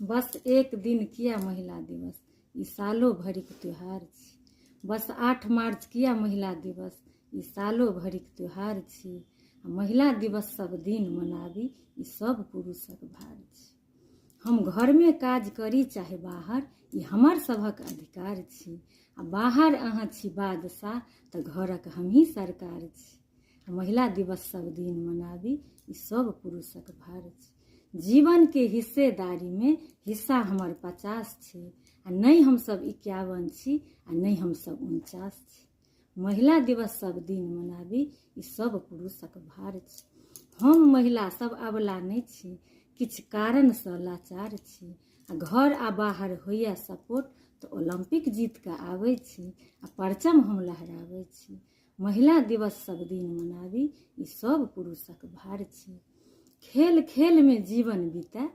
बस एक दिन किया महिला दिवस, ई सालो भरिक त्योहार छी। बस 8 मार्च किया महिला दिवस, ई सालो भरिक त्योहार छी। महिला दिवस सब दिन मनाबी, ई सब पुरुषक भार छी। हम घर में काज करी चाहे बाहर, ई हमर सभक अधिकार छी। आ बाहर अहाँ छी बादशाह, तऽ घरक हमही सरकार छी। महिला दिवस सब दिन मनाबी, ई सब पुरुषक भार छी। जीवन के हिस्सेदारी में हिस्सा हमर 50 छी। आ नहीं हम सब 51 छी, आ नहीं हम सब 49 छी। महिला दिवस सब दिन मनाबी, ई सब पुरुषक भार छी। हम महिला सब अबला नहीं छी, किछ कारणसँ लाचार छी। आ घर आ बाहर होइया सपोर्ट, तऽ ओलंपिक जीत कऽ आबै छी। आ परचम हम लहराबै छी। महिला दिवस सब दिन मनाबी, ई सब पुरुषक भार छी। खेल खेल में जीवन बीतै,